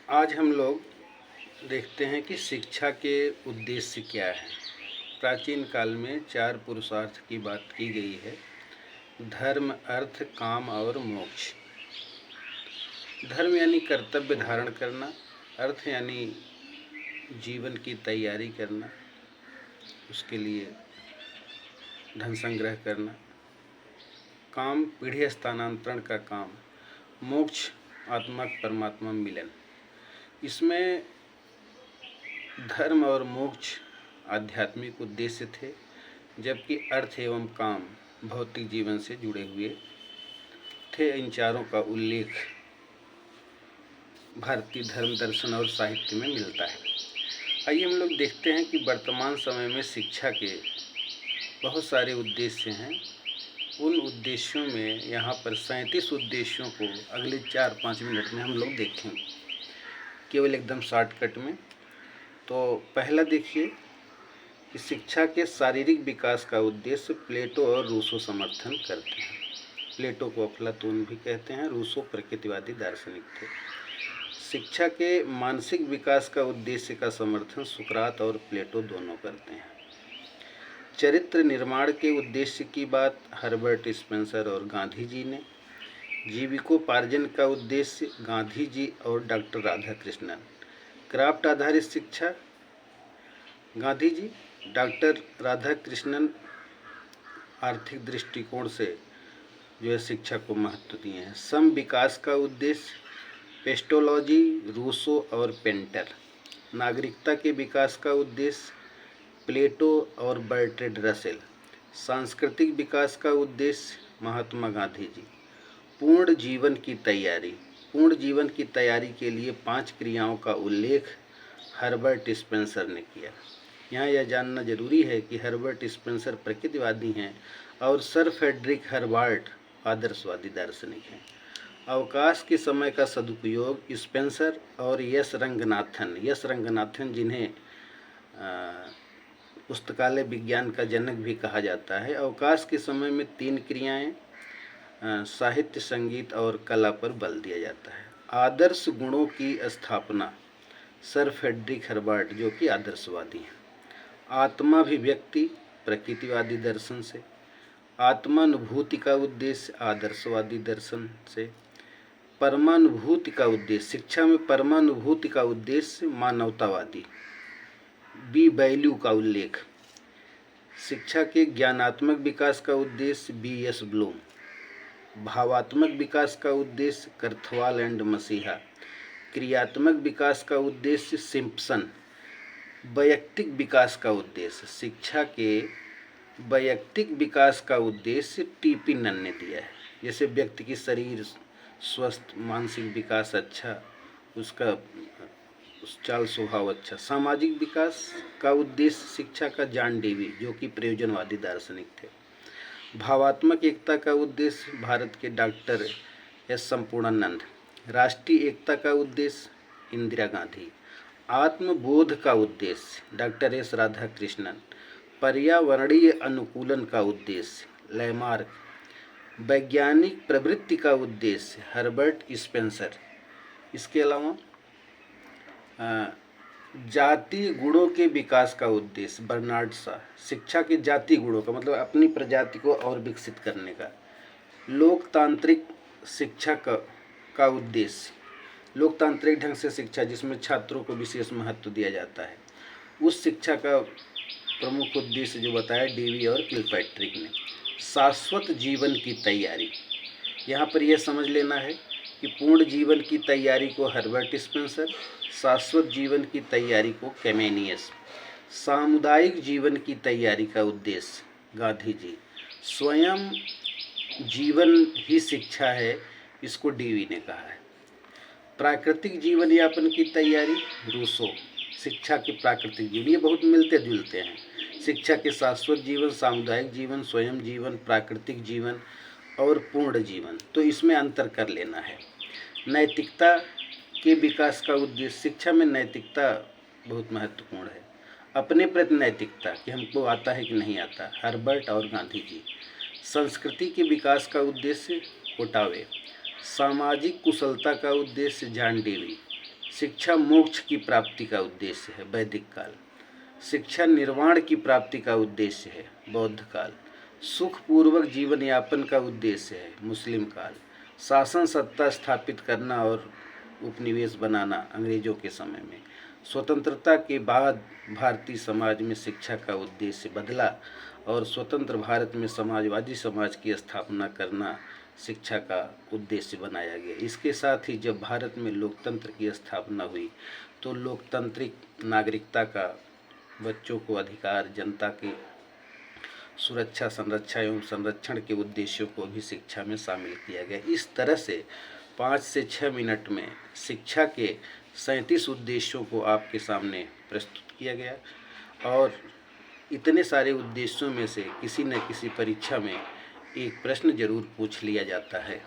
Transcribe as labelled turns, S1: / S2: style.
S1: आज हम लोग देखते हैं कि शिक्षा के उद्देश्य क्या है। प्राचीन काल में 4 पुरुषार्थ की बात की गई है: धर्म, अर्थ, काम और मोक्ष। धर्म यानी कर्तव्य धारण करना, अर्थ यानी जीवन की तैयारी करना, उसके लिए धन संग्रह करना, काम पीढ़ी स्थानांतरण का काम, मोक्ष आत्मा परमात्मा मिलन। इसमें धर्म और मोक्ष आध्यात्मिक उद्देश्य थे, जबकि अर्थ एवं काम भौतिक जीवन से जुड़े हुए थे। इन चारों का उल्लेख भारतीय धर्म, दर्शन और साहित्य में मिलता है। आइए हम लोग देखते हैं कि वर्तमान समय में शिक्षा के बहुत सारे उद्देश्य हैं। उन उद्देश्यों में यहाँ पर 37 उद्देश्यों को अगले 4-5 मिनट में हम लोग देखेंगे, केवल एकदम शॉर्टकट में। तो पहला देखिए कि शिक्षा के शारीरिक विकास का उद्देश्य प्लेटो और रूसो समर्थन करते हैं। प्लेटो को अफलातून भी कहते हैं, रूसो प्रकृतिवादी दार्शनिक थे। शिक्षा के मानसिक विकास का उद्देश्य का समर्थन सुकरात और प्लेटो दोनों करते हैं। चरित्र निर्माण के उद्देश्य की बात हर्बर्ट स्पेंसर और गांधी जी ने। जीविकोपार्जन का उद्देश्य गांधी जी और डॉक्टर राधाकृष्णन। क्राफ्ट आधारित शिक्षा गांधी जी, डॉक्टर राधाकृष्णन आर्थिक दृष्टिकोण से जो है शिक्षा को महत्व दिए हैं। सम विकास का उद्देश्य पेस्टोलॉजी, रूसो और पेंटर। नागरिकता के विकास का उद्देश्य प्लेटो और बर्ट्रेड रसेल। सांस्कृतिक विकास का उद्देश्य महात्मा गांधी जी। पूर्ण जीवन की तैयारी। पूर्ण जीवन की तैयारी के लिए 5 क्रियाओं का उल्लेख हर्बर्ट स्पेंसर ने किया। यहाँ यह जानना जरूरी है कि हर्बर्ट स्पेंसर प्रकृतिवादी हैं और सर फ्रेडरिक हर्बर्ट आदर्शवादी दार्शनिक हैं। अवकाश के समय का सदुपयोग स्पेंसर और यश रंगनाथन जिन्हें पुस्तकालय विज्ञान का जनक भी कहा जाता है। अवकाश के समय में 3 क्रियाएं साहित्य, संगीत और कला पर बल दिया जाता है। आदर्श गुणों की स्थापना सर फ्रेडरिक हर्बर्ट जो कि आदर्शवादी हैं। आत्माभिव्यक्ति प्रकृतिवादी दर्शन से। आत्मानुभूति का उद्देश्य आदर्शवादी दर्शन से। परमानुभूति का उद्देश्य, शिक्षा में परमानुभूति का उद्देश्य मानवतावादी बी वैल्यू का उल्लेख। शिक्षा के ज्ञानात्मक विकास का उद्देश्य B.S. ब्लूम। भावात्मक विकास का उद्देश्य कर्थवाल एंड मसीहा। क्रियात्मक विकास का उद्देश्य सिम्पसन। वैयक्तिक विकास का उद्देश्य, शिक्षा के वैयक्तिक विकास का उद्देश्य T.P. नन ने दिया है। जैसे व्यक्ति की शरीर स्वस्थ, मानसिक विकास अच्छा, उसका चाल स्वभाव अच्छा। सामाजिक विकास का उद्देश्य शिक्षा का जॉन डेवी जो कि प्रयोजनवादी दार्शनिक थे। भावात्मक एकता का उद्देश्य भारत के डॉक्टर एस संपूर्णानंद। राष्ट्रीय एकता का उद्देश्य इंदिरा गांधी। आत्मबोध का उद्देश्य डॉक्टर एस राधाकृष्णन। पर्यावरणीय अनुकूलन का उद्देश्य लैमार्क। वैज्ञानिक प्रवृत्ति का उद्देश्य हर्बर्ट स्पेंसर। इसके अलावा जातीय गुणों के विकास का उद्देश्य बर्नार्ड शॉ। शिक्षा के जातीय गुणों का मतलब अपनी प्रजाति को और विकसित करने का। लोकतांत्रिक शिक्षा का उद्देश्य लोकतांत्रिक ढंग से शिक्षा जिसमें छात्रों को विशेष महत्व दिया जाता है, उस शिक्षा का प्रमुख उद्देश्य जो बताया डेवी और किलपैट्रिक ने। शाश्वत जीवन की तैयारी, यहाँ पर यह समझ लेना है कि पूर्ण जीवन की तैयारी को हर्बर्ट स्पेंसर, शाश्वत जीवन की तैयारी को कैमेनियस। सामुदायिक जीवन की तैयारी का उद्देश्य गांधी जी। स्वयं जीवन ही शिक्षा है, इसको डेवी ने कहा है। प्राकृतिक जीवन यापन की तैयारी रूसो। शिक्षा के प्राकृतिक जीवन ये बहुत मिलते जुलते हैं। शिक्षा के शाश्वत जीवन, सामुदायिक जीवन, स्वयं जीवन, प्राकृतिक जीवन और पूर्ण जीवन, तो इसमें अंतर कर लेना है। नैतिकता के विकास का उद्देश्य, शिक्षा में नैतिकता बहुत महत्वपूर्ण है। अपने प्रति नैतिकता कि हमको आता है कि नहीं आता, हर्बर्ट और गांधी जी। संस्कृति के विकास का उद्देश्य कोटावे। सामाजिक कुशलता का उद्देश्य जॉन डेवी। शिक्षा मोक्ष की प्राप्ति का उद्देश्य है, वैदिक काल। शिक्षा निर्वाण की प्राप्ति का उद्देश्य है, बौद्ध काल। सुखपूर्वक जीवन यापन का उद्देश्य है, मुस्लिम काल। शासन सत्ता स्थापित करना और उपनिवेश बनाना, अंग्रेजों के समय में। स्वतंत्रता के बाद भारतीय समाज में शिक्षा का उद्देश्य बदला और स्वतंत्र भारत में समाजवादी समाज की स्थापना करना शिक्षा का उद्देश्य बनाया गया। इसके साथ ही जब भारत में लोकतंत्र की स्थापना हुई तो लोकतांत्रिक नागरिकता का, बच्चों को अधिकार, जनता की सुरक्षा, संरक्षा एवं संरक्षण के उद्देश्यों को भी शिक्षा में शामिल किया गया। इस तरह से 5 से 6 मिनट में शिक्षा के 37 उद्देश्यों को आपके सामने प्रस्तुत किया गया और इतने सारे उद्देश्यों में से किसी न किसी परीक्षा में एक प्रश्न जरूर पूछ लिया जाता है।